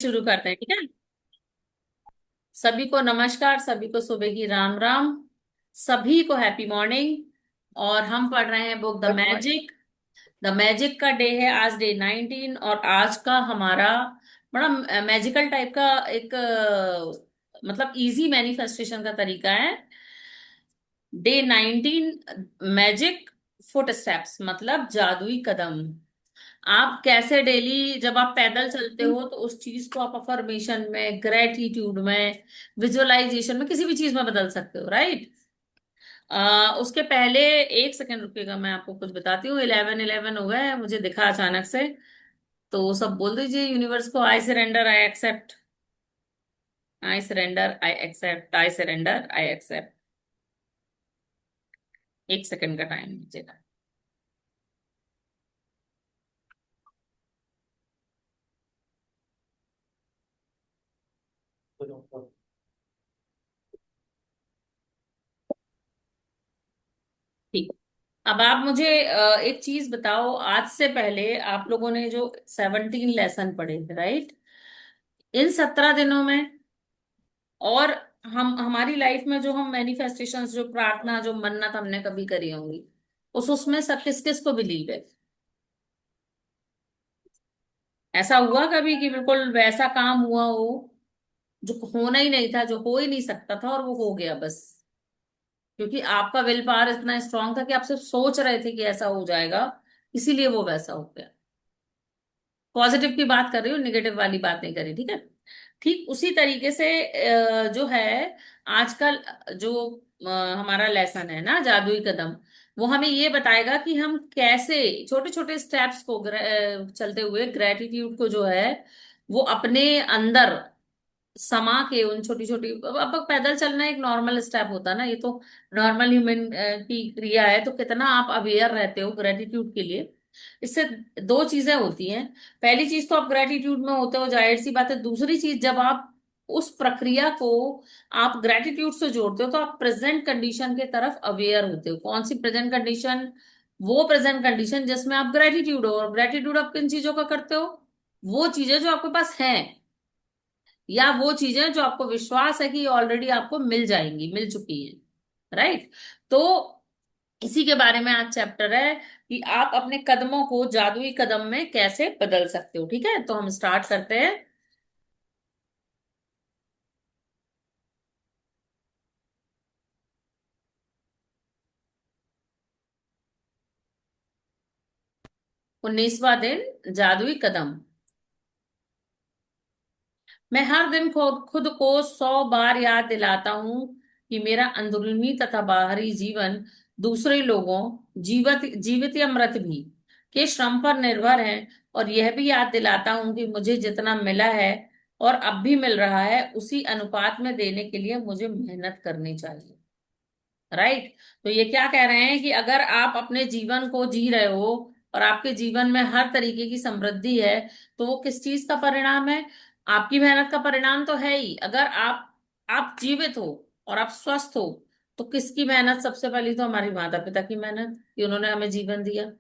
शुरू करते हैं, ठीक है। सभी को नमस्कार, सभी को सुबह की राम राम, सभी को हैप्पी मॉर्निंग। और हम पढ़ रहे हैं बुक द मैजिक का डे है आज, डे 19। और आज का हमारा बड़ा मैजिकल टाइप का एक मतलब इजी मैनिफेस्टेशन का तरीका है। डे 19, मैजिक फुट स्टेप्स मतलब जादुई कदम। आप कैसे डेली जब आप पैदल चलते हो तो उस चीज को आप अफर्मेशन में, ग्रेटिट्यूड में, विजुअलाइजेशन में, किसी भी चीज में बदल सकते हो, राइट। उसके पहले एक सेकंड रुकिएगा, मैं आपको कुछ बताती हूँ। 11:11 हो गए हैं, मुझे दिखा अचानक से। तो सब बोल दीजिए यूनिवर्स को, I surrender, I accept, I surrender, I accept, I surrender, I accept. एक सेकंड का टाइम दीजिएगा। ठीक। अब आप मुझे एक चीज बताओ। आज से पहले आप लोगों ने जो 17 लेसन पढ़े थे, राइट, इन 17 दिनों में, और हम हमारी लाइफ में जो हम मैनिफेस्टेशंस, जो प्रार्थना, जो मन्नत हमने कभी करी होंगी, उसमें सब किस किस को बिलीव है? ऐसा हुआ कभी कि बिल्कुल वैसा काम हुआ हो जो होना ही नहीं था, जो हो ही नहीं सकता था, और वो हो गया बस क्योंकि आपका विल पावर इतना स्ट्रांग था कि आप सिर्फ सोच रहे थे कि ऐसा हो जाएगा, इसीलिए वो वैसा हो गया। पॉजिटिव की बात कर रही हूँ, निगेटिव वाली बात नहीं करी, ठीक है। ठीक उसी तरीके से जो है आजकल, जो हमारा लेसन है ना, जादुई कदम, वो हमें ये बताएगा कि हम कैसे छोटे छोटे स्टेप्स को चलते हुए ग्रेटिट्यूड को जो है वो अपने अंदर समा के, उन छोटी छोटी, अब पैदल चलना एक नॉर्मल स्टेप होता है ना, ये तो नॉर्मल ह्यूमन की क्रिया है। तो कितना आप अवेयर रहते हो ग्रेटिट्यूड के लिए, इससे दो चीजें होती हैं। पहली चीज तो आप ग्रेटिट्यूड में होते हो, जाहिर सी बात है। दूसरी चीज, जब आप उस प्रक्रिया को आप ग्रेटिट्यूड से जोड़ते हो तो आप प्रेजेंट कंडीशन के तरफ अवेयर होते हो। कौन सी प्रेजेंट कंडीशन? वो प्रेजेंट कंडीशन जिसमें आप ग्रेटिट्यूड हो। और ग्रेटिट्यूड आप किन चीजों का करते हो? वो चीजें जो आपके पास हैं, या वो चीजें जो आपको विश्वास है कि ऑलरेडी आपको मिल जाएंगी, मिल चुकी हैं, राइट। तो इसी के बारे में आज चैप्टर है कि आप अपने कदमों को जादुई कदम में कैसे बदल सकते हो। ठीक है, तो हम स्टार्ट करते हैं। 19वां दिन, जादुई कदम। मैं हर दिन खुद खुद को 100 बार याद दिलाता हूं कि मेरा अंदरूनी तथा बाहरी जीवन दूसरे लोगों, जीवित जीवित या मृत भी, के श्रम पर निर्भर है। और यह भी याद दिलाता हूं कि मुझे जितना मिला है और अब भी मिल रहा है, उसी अनुपात में देने के लिए मुझे मेहनत करनी चाहिए, राइट। तो ये क्या कह रहे हैं कि अगर आप अपने जीवन को जी रहे हो और आपके जीवन में हर तरीके की समृद्धि है, तो वो किस चीज का परिणाम है? आपकी मेहनत का परिणाम तो है ही। अगर आप जीवित हो और आप स्वस्थ हो, तो किसकी मेहनत? सबसे पहली तो हमारी माता पिता की मेहनत, कि उन्होंने हमें जीवन दिया।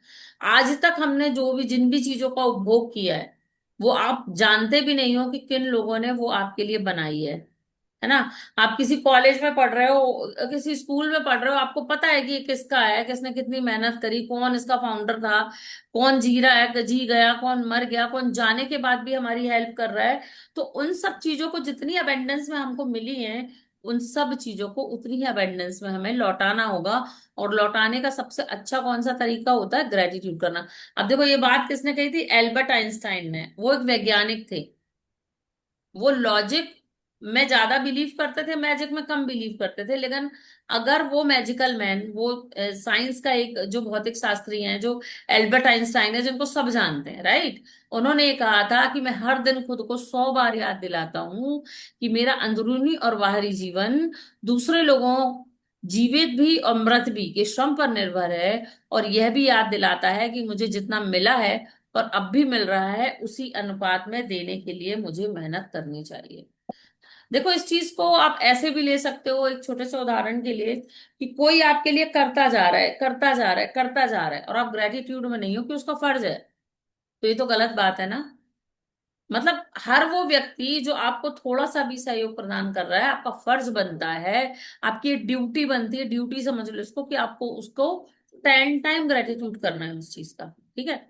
आज तक हमने जो भी जिन भी चीजों का उपभोग किया है, वो आप जानते भी नहीं हो कि किन लोगों ने वो आपके लिए बनाई है ना। आप किसी कॉलेज में पढ़ रहे हो, किसी स्कूल में पढ़ रहे हो, आपको पता है कि ये किसका है, किसने कितनी मेहनत करी, कौन इसका फाउंडर था, कौन जी रहा है, जी गया, कौन मर गया, कौन जाने के बाद भी हमारी हेल्प कर रहा है। तो उन सब चीजों को जितनी अबेंडेंस में हमको मिली है, उन सब चीजों को उतनी ही अबेंडेंस में हमें लौटाना होगा। और लौटाने का सबसे अच्छा कौन सा तरीका होता है? ग्रेटिट्यूड करना। अब देखो, ये बात किसने कही थी? एल्बर्ट आइंस्टाइन ने। वो एक वैज्ञानिक थे। वो लॉजिक में ज्यादा बिलीव करते थे, मैजिक में कम बिलीव करते थे। लेकिन अगर वो मैजिकल मैन, वो साइंस का एक जो भौतिक शास्त्री हैं, जो एल्बर्ट आइंस्टाइन है, जिनको सब जानते हैं, राइट, उन्होंने ये कहा था कि मैं हर दिन खुद को 100 बार याद दिलाता हूं कि मेरा अंदरूनी और बाहरी जीवन दूसरे लोगों, जीवित भी और मृत भी, के श्रम पर निर्भर है। और यह भी याद दिलाता है कि मुझे जितना मिला है और अब भी मिल रहा है, उसी अनुपात में देने के लिए मुझे मेहनत करनी चाहिए। देखो, इस चीज को आप ऐसे भी ले सकते हो, एक छोटे से उदाहरण के लिए, कि कोई आपके लिए करता जा रहा है, करता जा रहा है, करता जा रहा है, और आप ग्रेटिट्यूड में नहीं हो कि उसका फर्ज है, तो ये तो गलत बात है ना। मतलब हर वो व्यक्ति जो आपको थोड़ा सा भी सहयोग प्रदान कर रहा है, आपका फर्ज बनता है, आपकी ड्यूटी बनती है, ड्यूटी समझ लो इसको, कि आपको उसको 10 टाइम ग्रेटिट्यूड करना है उस चीज का। ठीक है।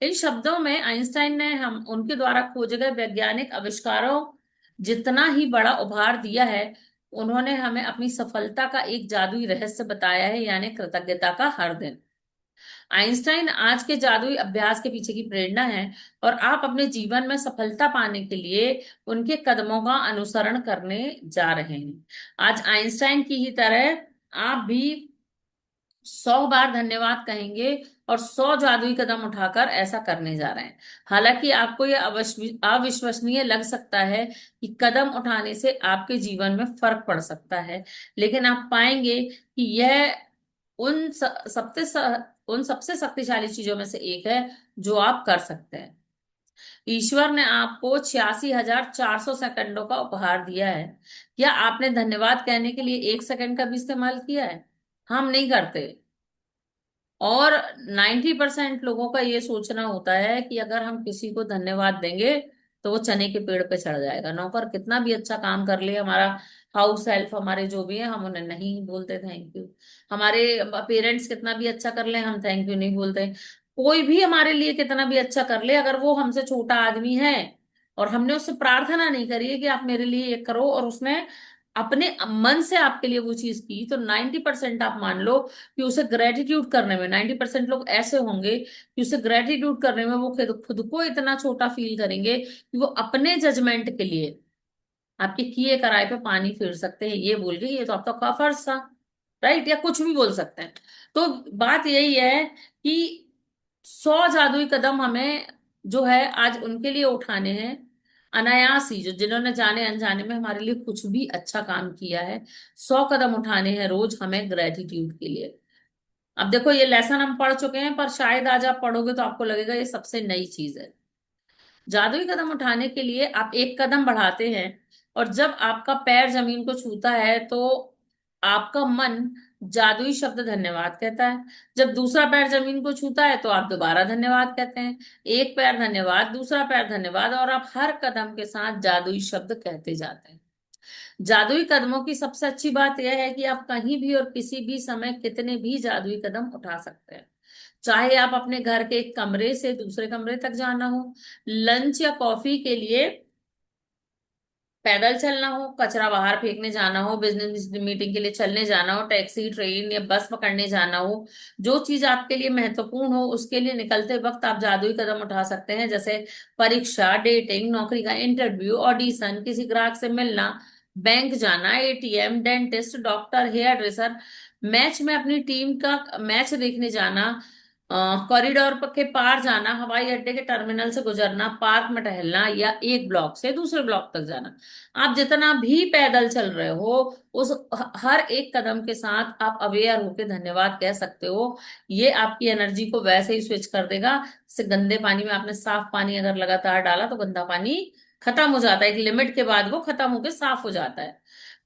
इन शब्दों में आइंस्टाइन ने हम उनके द्वारा खोजे गए वैज्ञानिक आविष्कारों जितना ही बड़ा उपहार दिया है, उन्होंने हमें अपनी सफलता का एक जादुई रहस्य बताया है, यानी कृतज्ञता का हर दिन। आइंस्टाइन आज के जादुई अभ्यास के पीछे की प्रेरणा है, और आप अपने जीवन में सफलता पाने के लिए उनके कदमों का अनुसरण करने जा रहे हैं। आज आइंस्टाइन की ही तरह आप भी 100 बार धन्यवाद कहेंगे, और 100 जादुई कदम उठाकर ऐसा करने जा रहे हैं। हालांकि आपको यह अविश्वसनीय लग सकता है कि कदम उठाने से आपके जीवन में फर्क पड़ सकता है, लेकिन आप पाएंगे कि यह उन स- सबसे उन सबसे शक्तिशाली चीजों में से एक है जो आप कर सकते हैं। ईश्वर ने आपको 86,400 सेकंडों का उपहार दिया है। क्या आपने धन्यवाद कहने के लिए 1 सेकंड का भी इस्तेमाल किया है? हम नहीं करते। और 90% लोगों का ये सोचना होता है कि अगर हम किसी को धन्यवाद देंगे तो वो चने के पेड़ पे चढ़ जाएगा। नौकर कितना भी अच्छा काम कर ले, हमारा हाउस हेल्प, हमारे जो भी है, हम उन्हें नहीं बोलते थैंक यू। हमारे पेरेंट्स कितना भी अच्छा कर ले, हम थैंक यू नहीं बोलते। कोई भी हमारे लिए कितना भी अच्छा कर ले, अगर वो हमसे छोटा आदमी है और हमने उससे प्रार्थना नहीं करी है कि आप मेरे लिए ये करो, और उसने अपने मन से आपके लिए वो चीज की, तो 90% आप मान लो कि उसे ग्रेटिट्यूड करने में, 90% लोग ऐसे होंगे कि उसे ग्रेटिट्यूड करने में वो खुद खुद को इतना छोटा फील करेंगे कि वो अपने जजमेंट के लिए आपके किए कराए पे पानी फेर सकते हैं, ये बोल के ये तो आपका फर्ज था, राइट, या कुछ भी बोल सकते हैं। तो बात यही है कि 100 जादुई कदम हमें जो है आज उनके लिए उठाने हैं, अनायास ही, जो जिन्होंने जाने अनजाने में हमारे लिए कुछ भी अच्छा काम किया है। 100 कदम उठाने हैं रोज हमें ग्रेटिट्यूड के लिए। अब देखो, ये लेसन हम पढ़ चुके हैं, पर शायद आज आप पढ़ोगे तो आपको लगेगा ये सबसे नई चीज है। जादुई कदम उठाने के लिए आप एक कदम बढ़ाते हैं, और जब आपका पैर जमीन को छूता है तो आपका मन जादुई शब्द धन्यवाद कहता है। जब दूसरा पैर जमीन को छूता है तो आप दोबारा धन्यवाद कहते हैं। एक पैर धन्यवाद, दूसरा पैर धन्यवाद, और आप हर कदम के साथ जादुई शब्द कहते जाते हैं। जादुई कदमों की सबसे अच्छी बात यह है कि आप कहीं भी और किसी भी समय कितने भी जादुई कदम उठा सकते हैं। चाहे आप अपने घर के एक कमरे से दूसरे कमरे तक जाना हो, लंच या कॉफी के लिए पैदल चलना हो, कचरा बाहर फेंकने जाना हो, बिजनेस मीटिंग के लिए चलने जाना हो, टैक्सी, ट्रेन या बस पकड़ने जाना हो, जो चीज आपके लिए महत्वपूर्ण हो उसके लिए निकलते वक्त आप जादुई कदम उठा सकते हैं। जैसे परीक्षा, डेटिंग, नौकरी का इंटरव्यू, ऑडिशन, किसी ग्राहक से मिलना, बैंक जाना, ATM, dentist, doctor, hairdresser, match में अपनी टीम का मैच देखने जाना, कॉरिडोर के पार जाना, हवाई अड्डे के टर्मिनल से गुजरना, पार्क में टहलना, या एक ब्लॉक से दूसरे ब्लॉक तक जाना। आप जितना भी पैदल चल रहे हो, उस हर एक कदम के साथ आप अवेयर होकर धन्यवाद कह सकते हो। ये आपकी एनर्जी को वैसे ही स्विच कर देगा, जैसे गंदे पानी में आपने साफ पानी अगर लगातार डाला तो गंदा पानी खत्म हो जाता है, एक लिमिट के बाद वो खत्म होकर साफ हो जाता है।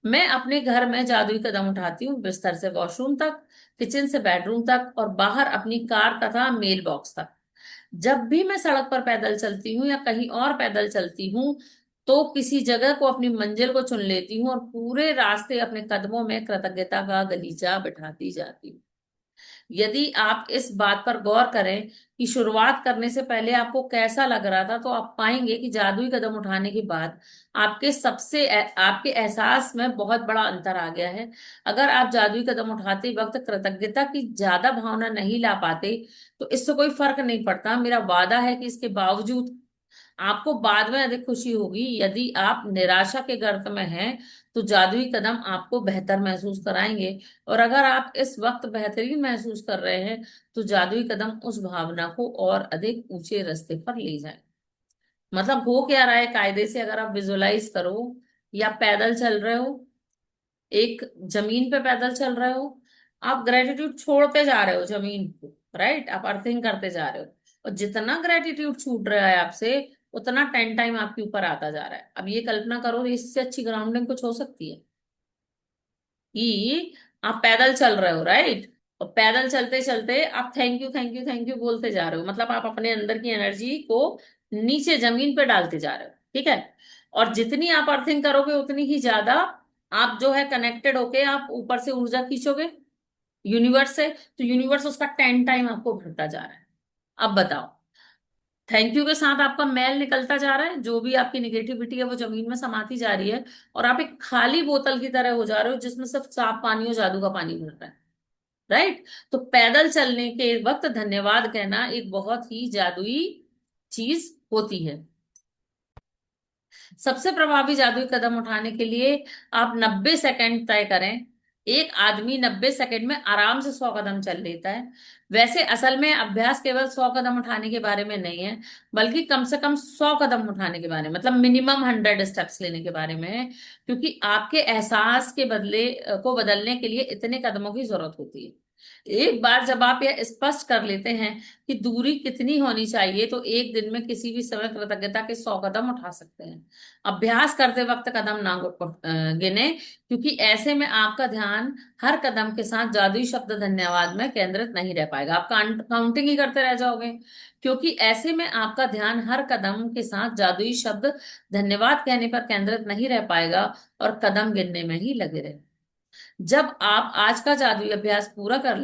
मैं अपने घर में जादुई कदम उठाती हूँ, बिस्तर से वॉशरूम तक, किचन से बेडरूम तक, और बाहर अपनी कार तथा मेल बॉक्स तक। जब भी मैं सड़क पर पैदल चलती हूँ या कहीं और पैदल चलती हूँ, तो किसी जगह को, अपनी मंजिल को चुन लेती हूँ, और पूरे रास्ते अपने कदमों में कृतज्ञता का गलीचा बिठाती जाती हूँ। यदि आप इस बात पर गौर करें कि शुरुआत करने से पहले आपको कैसा लग रहा था, तो आप पाएंगे कि जादुई कदम उठाने के बाद आपके एहसास में बहुत बड़ा अंतर आ गया है। अगर आप जादुई कदम उठाते वक्त कृतज्ञता की ज्यादा भावना नहीं ला पाते, तो इससे कोई फर्क नहीं पड़ता। मेरा वादा है कि इसके बावजूद आपको बाद में अधिक खुशी होगी। यदि आप निराशा के गर्त में हैं, तो जादुई कदम आपको बेहतर महसूस कराएंगे, और अगर आप इस वक्त बेहतरीन महसूस कर रहे हैं, तो जादुई कदम उस भावना को और अधिक ऊंचे रास्ते पर ले जाए। मतलब हो क्या रहा है, कायदे से अगर आप विजुलाइज करो, या पैदल चल रहे हो, एक जमीन पे पैदल चल रहे हो, आप ग्रेटिट्यूड छोड़ते जा रहे हो जमीन को, राइट, आप अर्थिंग करते जा रहे हो, और जितना ग्रेटिट्यूड छूट रहा है आपसे, उतना 10 टाइम आपके ऊपर आता जा रहा है। अब ये कल्पना करो, इससे अच्छी ग्राउंडिंग कुछ हो सकती है कि आप पैदल चल रहे हो, राइट, और पैदल चलते चलते आप thank you thank you thank you बोलते जा रहे हो, मतलब आप अपने अंदर की एनर्जी को नीचे जमीन पे डालते जा रहे हो, ठीक है। और जितनी आप अर्थिंग करोगे उतनी ही ज्यादा आप जो है कनेक्टेड होके आप ऊपर से ऊर्जा खींचोगे यूनिवर्स से, तो यूनिवर्स उसका 10 टाइम आपको भरता जा रहा है। अब बताओ, थैंक यू के साथ आपका मैल निकलता जा रहा है, जो भी आपकी निगेटिविटी है वो जमीन में समाती जा रही है, और आप एक खाली बोतल की तरह हो जा रहे हो जिसमें सिर्फ साफ पानी और जादू का पानी भर रहा है। राइट। तो पैदल चलने के वक्त धन्यवाद कहना एक बहुत ही जादुई चीज होती है। सबसे प्रभावी जादुई कदम उठाने के लिए आप 90 सेकंड तय करें। एक आदमी 90 सेकंड में आराम से 100 कदम चल लेता है। वैसे असल में अभ्यास केवल 100 कदम उठाने के बारे में नहीं है, बल्कि कम से कम 100 कदम उठाने के बारे में, मतलब मिनिमम 100 स्टेप्स लेने के बारे में है। क्योंकि आपके एहसास के बदले को बदलने के लिए इतने कदमों की जरूरत होती है। एक बार जब आप यह स्पष्ट कर लेते हैं कि दूरी कितनी होनी चाहिए, तो एक दिन में किसी भी समय कृतज्ञता के 100 कदम उठा सकते हैं। अभ्यास करते वक्त कदम ना गिने, क्योंकि ऐसे में आपका ध्यान हर कदम के साथ जादुई शब्द धन्यवाद में केंद्रित नहीं रह पाएगा, आप काउंटिंग ही करते रह जाओगे। क्योंकि ऐसे में आपका ध्यान हर कदम के साथ जादुई शब्द धन्यवाद कहने पर केंद्रित नहीं रह पाएगा, और कदम गिनने में ही लगे रहे। जब आप आज का जादुई अभ्यास पूरा कर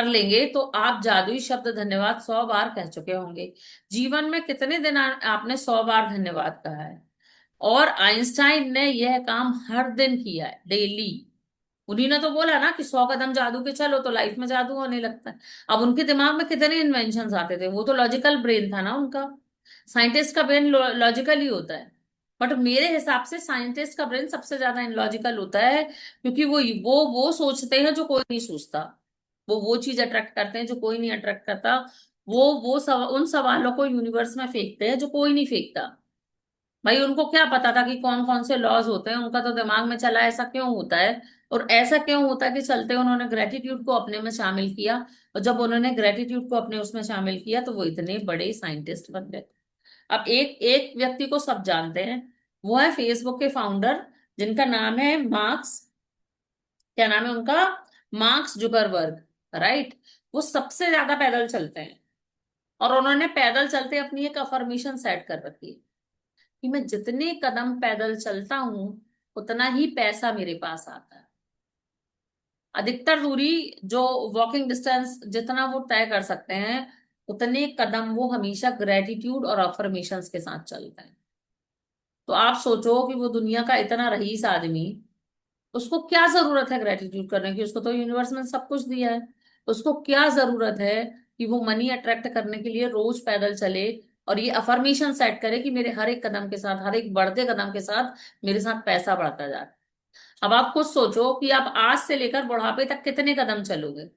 लेंगे, तो आप जादुई शब्द धन्यवाद 100 बार कह चुके होंगे। जीवन में कितने दिन आपने 100 बार धन्यवाद कहा है? और आइंस्टाइन ने यह काम हर दिन किया है, डेली। उन्हीं ने तो बोला ना कि 100 कदम जादू के चलो तो लाइफ में जादू होने लगता है। अब उनके दिमाग में कितने इन्वेंशन आते थे, वो तो लॉजिकल ब्रेन था ना उनका। साइंटिस्ट का ब्रेन लॉजिकल ही होता है। बट मेरे हिसाब से साइंटिस्ट का ब्रेन सबसे ज्यादा इनलॉजिकल होता है, क्योंकि वो सोचते हैं जो कोई नहीं सोचता। वो चीज अट्रैक्ट करते हैं जो कोई नहीं अट्रैक्ट करता। उन सवालों को यूनिवर्स में फेंकते हैं जो कोई नहीं फेंकता। भाई उनको क्या पता था कि कौन कौन से लॉज होते हैं, उनका तो दिमाग में चला ऐसा क्यों होता है। और ऐसा क्यों होता है कि चलते उन्होंने ग्रेटिट्यूड को अपने में शामिल किया। और जब उन्होंने ग्रेटिट्यूड को अपने उसमें शामिल किया, तो वो इतने बड़े साइंटिस्ट बन गए। अब एक एक व्यक्ति को सब जानते हैं, वो है फेसबुक के फाउंडर, जिनका नाम है मार्क्स, क्या नाम है उनका, मार्क्स जुकरबर्ग। राइट। वो सबसे ज्यादा पैदल चलते हैं, और उन्होंने पैदल चलते अपनी एक अफर्मेशन सेट कर रखी है कि मैं जितने कदम पैदल चलता हूं उतना ही पैसा मेरे पास आता है। अधिकतर दूरी जो वॉकिंग डिस्टेंस जितना वो तय कर सकते हैं, उतने कदम वो हमेशा ग्रेटिट्यूड और अफर्मेशंस के साथ चलते हैं। तो आप सोचो कि वो दुनिया का इतना रईस आदमी, उसको क्या जरूरत है ग्रेटिट्यूड करने की? उसको तो यूनिवर्स ने सब कुछ दिया है। उसको क्या जरूरत है कि वो मनी अट्रैक्ट करने के लिए रोज पैदल चले और ये अफर्मेशन सेट करे कि मेरे हर एक कदम के साथ, हर एक बढ़ते कदम के साथ मेरे साथ पैसा बढ़ता जा रहा है। अब आप खुद सोचो कि आप आज से लेकर बुढ़ापे तक कितने कदम चलोगे।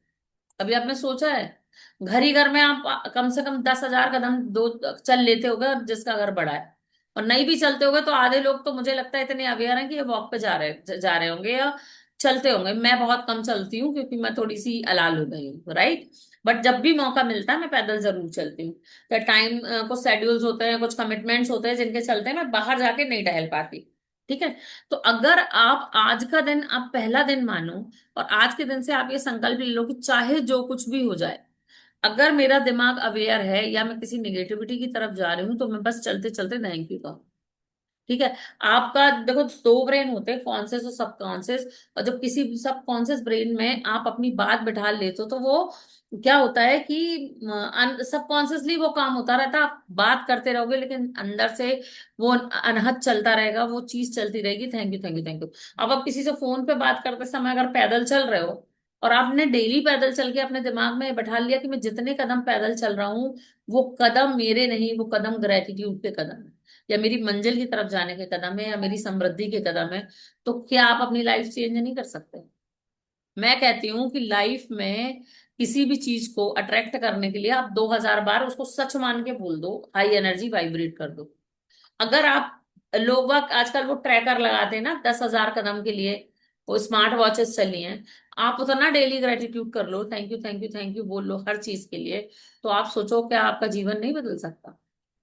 अभी आपने सोचा है? घर ही घर में आप कम से कम 10,000 कदम दो चल लेते होगे जिसका घर बड़ा है। और नहीं भी चलते होगे तो आधे लोग तो मुझे लगता है इतने अवेयर हैं कि ये वॉक पे जा रहे होंगे या चलते होंगे। मैं बहुत कम चलती हूँ क्योंकि मैं थोड़ी सी अलाल हो गई हूँ, राइट। बट जब भी मौका मिलता है मैं पैदल जरूर चलती हूँ। तो टाइम कुछ शेड्यूल्स होते हैं, कुछ कमिटमेंट्स होते हैं जिनके चलते मैं बाहर जाके नहीं टहल पाती। ठीक है। तो अगर आप आज का दिन आप पहला दिन मानो, और आज के दिन से आप ये संकल्प ले लो कि चाहे जो कुछ भी हो जाए, अगर मेरा दिमाग अवेयर है या मैं किसी निगेटिविटी की तरफ जा रही हूँ, तो मैं बस चलते चलते थैंक यू कहूँ। ठीक है। आपका देखो, दो ब्रेन होते हैं, कॉन्शियस और सबकॉन्शियस। और जब किसी सबकॉन्शियस ब्रेन में आप अपनी बात बिठा लेते हो, तो वो क्या होता है कि सबकॉन्शियसली वो काम होता रहता है, आप बात करते रहोगे लेकिन अंदर से वो अनहद चलता रहेगा, वो चीज चलती रहेगी, thank you thank you thank you. अब आप किसी से फोन पे बात करते समय अगर पैदल चल रहे हो, और आपने डेली पैदल चल के अपने दिमाग में बैठा लिया कि मैं जितने कदम पैदल चल रहा हूँ, वो कदम मेरे नहीं, वो कदम ग्रेटिट्यूड के कदम है, या मेरी मंजिल की तरफ जाने के कदम है, या मेरी समृद्धि के कदम है, तो क्या आप अपनी लाइफ चेंज नहीं कर सकते? मैं कहती हूँ कि लाइफ में किसी भी चीज को अट्रैक्ट करने के लिए आप 2,000 बार उसको सच मान के बोल दो, हाई एनर्जी वाइब्रेट कर दो। अगर आप, लोग वक्त आजकल वो ट्रैकर लगाते हैं ना 10,000 कदम के लिए, वो स्मार्ट वॉचेस चली हैं। आप उतना डेली ग्रेटिट्यूड कर लो, thank you thank you thank you बोल लो हर चीज के लिए। तो आप सोचो क्या आपका जीवन नहीं बदल सकता?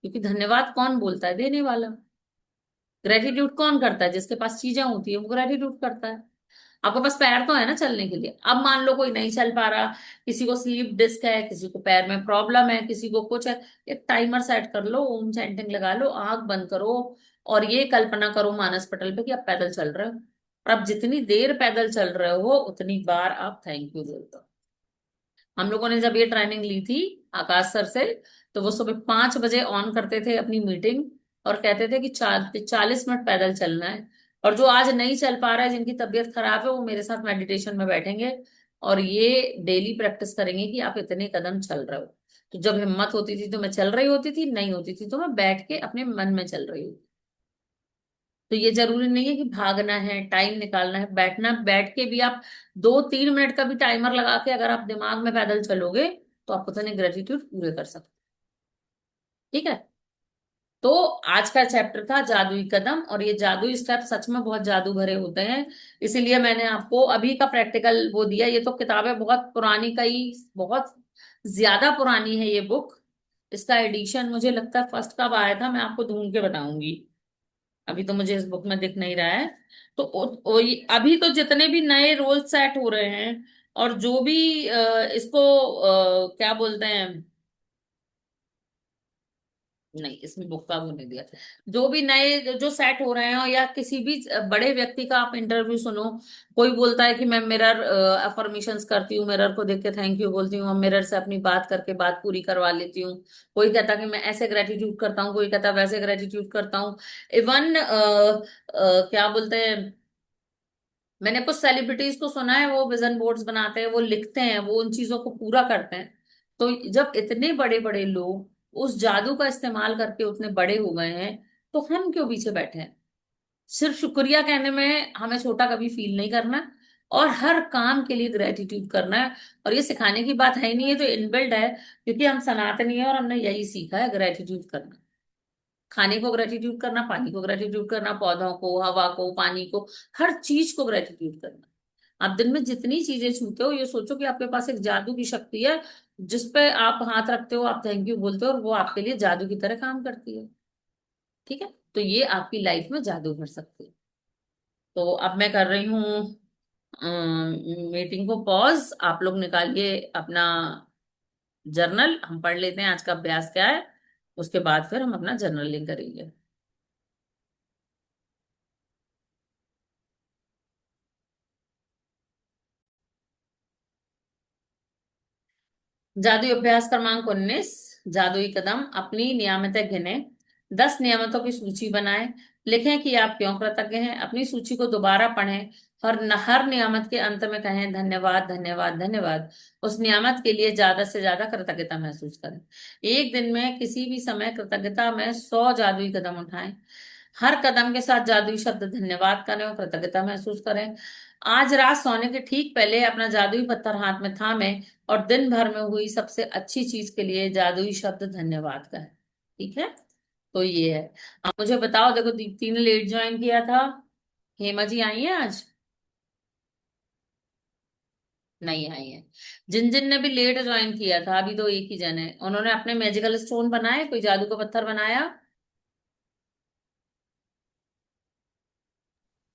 क्योंकि धन्यवाद कौन बोलता है? देने वाला। ग्रेटिट्यूड कौन करता है? जिसके पास चीजें होती है वो ग्रेटिट्यूड करता है। आपके पास पैर तो है ना चलने के लिए। अब मान लो कोई नहीं चल पा रहा, किसी को स्लीप डिस्क है, किसी को पैर में प्रॉब्लम है, किसी को कुछ है, एक टाइमर सेट कर लो, ओम चैंटिंग लगा लो, आंख बंद करो और ये कल्पना करो मानस पटल पे कि आप पैदल चल रहे हो। और आप जितनी देर पैदल चल रहे हो उतनी बार आप थैंक यू बोलते हो। हम लोगों ने जब ये ट्रेनिंग ली थी आकाश सर से, तो वो सुबह 5 बजे ऑन करते थे अपनी मीटिंग और कहते थे कि 40 मिनट पैदल चलना है। और जो आज नहीं चल पा रहा है, जिनकी तबीयत खराब है, वो मेरे साथ मेडिटेशन में बैठेंगे और ये डेली प्रैक्टिस करेंगे कि आप इतने कदम चल रहे हो। तो जब हिम्मत होती थी तो मैं चल रही होती थी, नहीं होती थी तो मैं बैठ के अपने मन में चल रही हूँ। तो ये जरूरी नहीं है कि भागना है, टाइम निकालना है, बैठना, बैठ के भी आप 2-3 मिनट का भी टाइमर लगा के अगर आप दिमाग में पैदल चलोगे तो आप उतने ग्रेटिट्यूड पूरे कर सकते। ठीक है। तो आज का चैप्टर था जादुई कदम, और ये जादुई स्टेप सच में बहुत जादू भरे होते हैं। इसीलिए मैंने आपको अभी का प्रैक्टिकल वो दिया। ये तो किताबें बहुत पुरानी, कई बहुत ज्यादा पुरानी है ये बुक। इसका एडिशन मुझे लगता है फर्स्ट कब आया था, मैं आपको ढूंढ के बताऊंगी। अभी तो मुझे इस बुक में दिख नहीं रहा है। तो अभी तो जितने भी नए रोल सेट हो रहे हैं और जो भी इसको क्या बोलते हैं, नहीं इसमें बुक का वो नहीं दिया। जो भी नए जो सेट हो रहे हैं, या किसी भी बड़े व्यक्ति का आप इंटरव्यू सुनो, कोई बोलता है कि मैं मिरर अफर्मेशंस करती हूँ, मिरर को देख के थैंक यू बोलती हूँ, मिरर से अपनी बात करके बात पूरी करवा लेती हूँ। कोई कहता कि मैं ऐसे ग्रेटिट्यूड करता हूँ, कोई कहता वैसे ग्रेटिट्यूड करता हूँ। इवन क्या बोलते हैं, मैंने कुछ सेलिब्रिटीज को सुना है वो विजन बोर्ड्स बनाते हैं, वो लिखते हैं, वो उन चीजों को पूरा करते हैं। तो जब इतने बड़े बड़े लोग उस जादू का इस्तेमाल करके उतने बड़े हो गए हैं, तो हम क्यों पीछे बैठे हैं। सिर्फ शुक्रिया कहने में हमें छोटा कभी फील नहीं करना, और हर काम के लिए ग्रेटिट्यूड करना है। और ये सिखाने की बात है ही नहीं, है तो इनबिल्ड है, क्योंकि हम सनातनी है और हमने यही सीखा है ग्रेटिट्यूड करना। खाने को ग्रेटिट्यूड करना, पानी को ग्रेटिट्यूड करना, पौधों को, हवा को, पानी को, हर चीज को ग्रेटिट्यूड करना। आप दिन में जितनी चीजें छूते हो, ये सोचो कि आपके पास एक जादू की शक्ति है, जिस पे आप हाथ रखते हो, आप थैंक यू बोलते हो और वो आपके लिए जादू की तरह काम करती है। ठीक है। तो ये आपकी लाइफ में जादू भर सकती है। तो अब मैं कर रही हूँ मीटिंग को पॉज। आप लोग निकालिए अपना जर्नल, हम पढ़ लेते हैं आज का अभ्यास क्या है, उसके बाद फिर हम अपना जर्नलिंग करेंगे। जादुई अभ्यास क्रमांक 19। जादुई कदम। अपनी नियमित गिने। 10 नियमितों की सूची बनाएं। लिखें कि आप क्यों कृतज्ञ हैं। अपनी सूची को दोबारा पढ़ें और हर नियामत के अंत में कहें धन्यवाद धन्यवाद धन्यवाद। उस नियामत के लिए ज्यादा से ज्यादा कृतज्ञता महसूस करें। एक दिन में किसी भी समय कृतज्ञता में 100 जादुई कदम उठाएं। हर कदम के साथ जादुई शब्द धन्यवाद करें और कृतज्ञता महसूस करें। आज रात सोने के ठीक पहले अपना जादुई पत्थर हाथ में थामें और दिन भर में हुई सबसे अच्छी चीज के लिए जादुई शब्द धन्यवाद कहें। ठीक है। तो ये है। आप मुझे बताओ, देखो दीप्ति ने लेट ज्वाइन किया था। हेमा जी आई है आज? नहीं आई है। जिन जिन ने भी लेट ज्वाइन किया था, अभी तो एक ही जन है, उन्होंने अपने मैजिकल स्टोन बनाए, कोई जादू का पत्थर बनाया?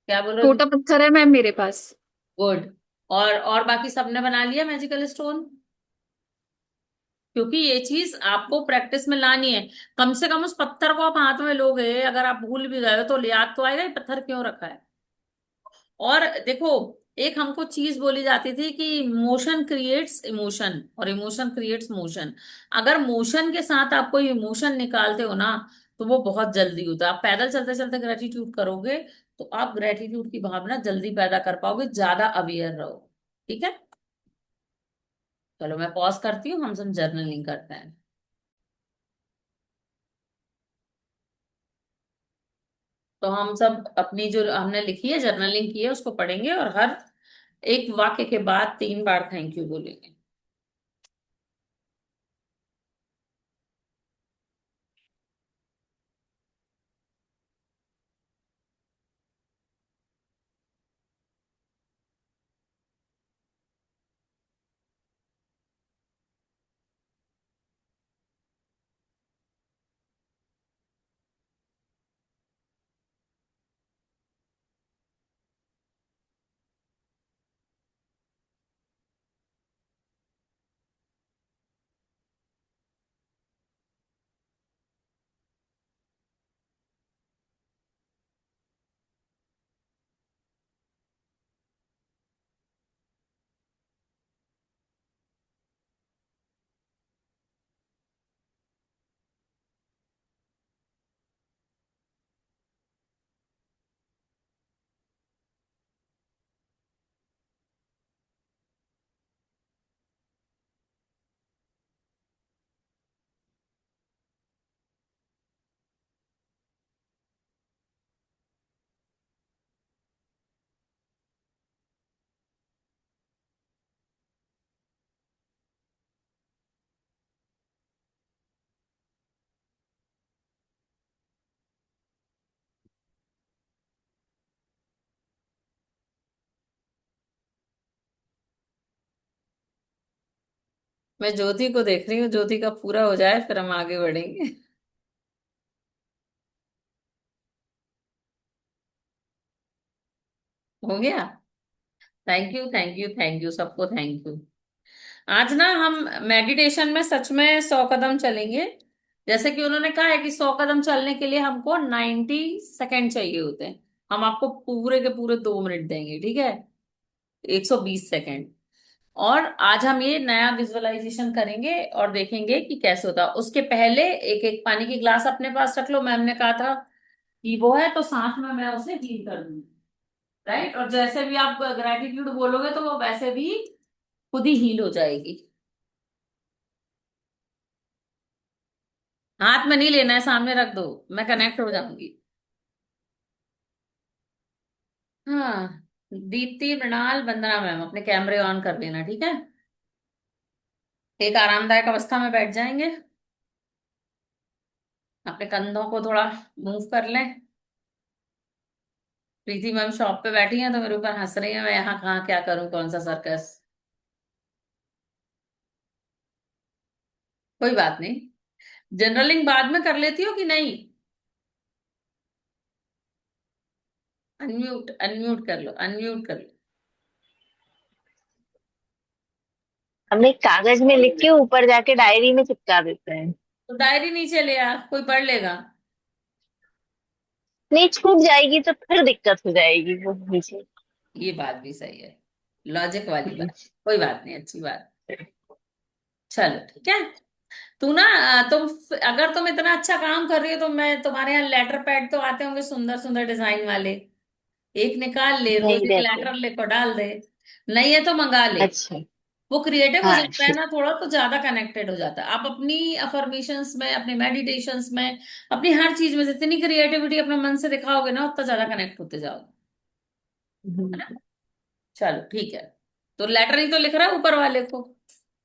क्या बोल रहे हो? छोटा पत्थर है मैम मेरे पास। गुड। और बाकी सबने बना लिया मैजिकल स्टोन? क्योंकि ये चीज आपको प्रैक्टिस में लानी है। कम से कम उस पत्थर को आप हाथ में लोगे, अगर आप भूल भी गए हो तो याद तो आएगा ये पत्थर क्यों रखा है। और देखो, एक हमको चीज बोली जाती थी कि मोशन क्रिएट्स इमोशन और इमोशन क्रिएट्स मोशन। अगर मोशन के साथ आप कोई इमोशन निकालते हो ना, तो वो बहुत जल्दी होता है। आप पैदल चलते चलते ग्रेटिट्यूड करोगे तो आप ग्रेटिट्यूड की भावना जल्दी पैदा कर पाओगे, ज्यादा अवेयर रहो। ठीक है। चलो मैं पॉज करती हूँ, हम सब जर्नलिंग करते हैं। तो हम सब अपनी जो हमने लिखी है, जर्नलिंग की है, उसको पढ़ेंगे और हर एक वाक्य के बाद 3 बार थैंक यू बोलेंगे। मैं ज्योति को देख रही हूँ, ज्योति का पूरा हो जाए फिर हम आगे बढ़ेंगे। हो गया। Thank you, thank you, thank you, सबको थैंक यू। आज ना हम मेडिटेशन में सच में 100 कदम चलेंगे। जैसे कि उन्होंने कहा है कि 100 कदम चलने के लिए हमको 90 सेकेंड चाहिए होते हैं। हम आपको पूरे के पूरे 2 मिनट देंगे, ठीक है? 120 सेकेंड। और आज हम ये नया विजुअलाइजेशन करेंगे और देखेंगे कि कैसे होता है। उसके पहले एक एक पानी की ग्लास अपने पास रख लो। मैम ने कहा था कि वो है तो साथ में मैं उसे हील कर दूंगी। राइट, और जैसे भी आप ग्रेटिट्यूड बोलोगे तो वो वैसे भी खुद ही हील हो जाएगी। हाथ में नहीं लेना है, सामने रख दो। मैं कनेक्ट हो जाऊंगी। हाँ। दीप्ति, मृणाल, वंदना मैम अपने कैमरे ऑन कर लेना, ठीक है? एक आरामदायक अवस्था में बैठ जाएंगे। अपने कंधों को थोड़ा मूव कर लें। प्रीति मैम शॉप पे बैठी हैं तो मेरे ऊपर हंस रही है, मैं यहाँ कहाँ क्या करूँ, कौन सा सर्कस। कोई बात नहीं। जनरलिंग बाद में कर लेती हो कि नहीं? अनम्यूट, अनम्यूट कर लो, अनम्यूट कर लो। हम एक कागज में लिख के ऊपर जाके डायरी में चिपका देते हैं। तो डायरी नीचे ले आ, कोई पढ़ लेगा। नहीं, छूट जाएगी तो फिर दिक्कत हो जाएगी वो नीचे। ये बात भी सही है। लॉजिक वाली बात। कोई बात नहीं, अच्छी बात। चलो ठीक है। तू ना अगर तुम इतना अच्छा काम कर रही हो तो मैं तुम्हारे यहाँ लेटर पैड तो आते होंगे सुंदर सुंदर डिजाइन वाले। एक निकाल ले, रोज नहीं एक रहते। लेटर लेकर डाल दे। नहीं है तो मंगा ले। अच्छा। वो क्रिएटिव हो हाँ जाता है ठीक। ना थोड़ा, तो ज्यादा कनेक्टेड हो जाता है। आप अपनी अफर्मेशंस में, अपने मेडिटेशंस में, अपनी हर चीज में जितनी क्रिएटिविटी अपने मन से दिखाओगे ना उतना ज्यादा कनेक्ट होते जाओगे। है ना? चलो ठीक है। तो लेटर ही तो लिख रहा है ऊपर वाले को।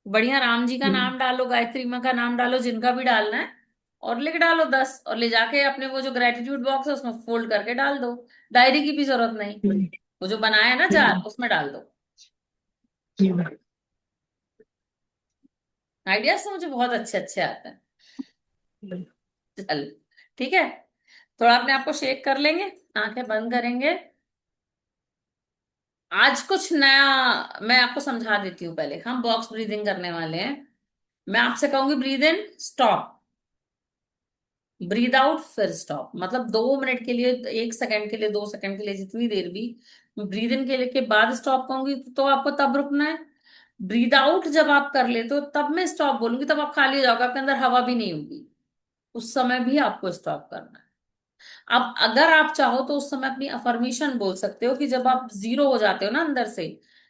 बढ़िया, राम जी का नाम डालो, गायत्री माँ का नाम डालो, जिनका भी डालना है। और लिख डालो 10, और ले जाके अपने वो जो ग्रेटिट्यूड बॉक्स है उसमें फोल्ड करके डाल दो। डायरी की भी जरूरत नहीं। वो जो बनाया है ना जार, उसमें डाल दो। आइडियाज तो मुझे बहुत अच्छे अच्छे आते हैं। चल ठीक है। थोड़ा अपने आप को शेक कर लेंगे। आंखें बंद करेंगे। आज कुछ नया मैं आपको समझा देती हूँ। पहले हम बॉक्स ब्रीदिंग करने वाले हैं। मैं आपसे कहूंगी breathe in, stop. Breathe out, फिर स्टॉप। मतलब 2 मिनट के लिए, 1 सेकंड के लिए, 2 सेकंड के लिए, जितनी देर भी। ब्रीद इन के लिए के बाद स्टॉप कहूंगी तो आपको तब रुकना है। ब्रीद आउट जब आप कर लेते हो तब मैं स्टॉप बोलूंगी, तब आप खाली हो जाओगे, आपके अंदर हवा भी नहीं होगी। उस समय भी आपको स्टॉप करना है। अब अगर आप चाहो तो उस समय अपनी अफर्मेशन बोल सकते हो कि जब आप जीरो हो जाते हो ना अंदर से,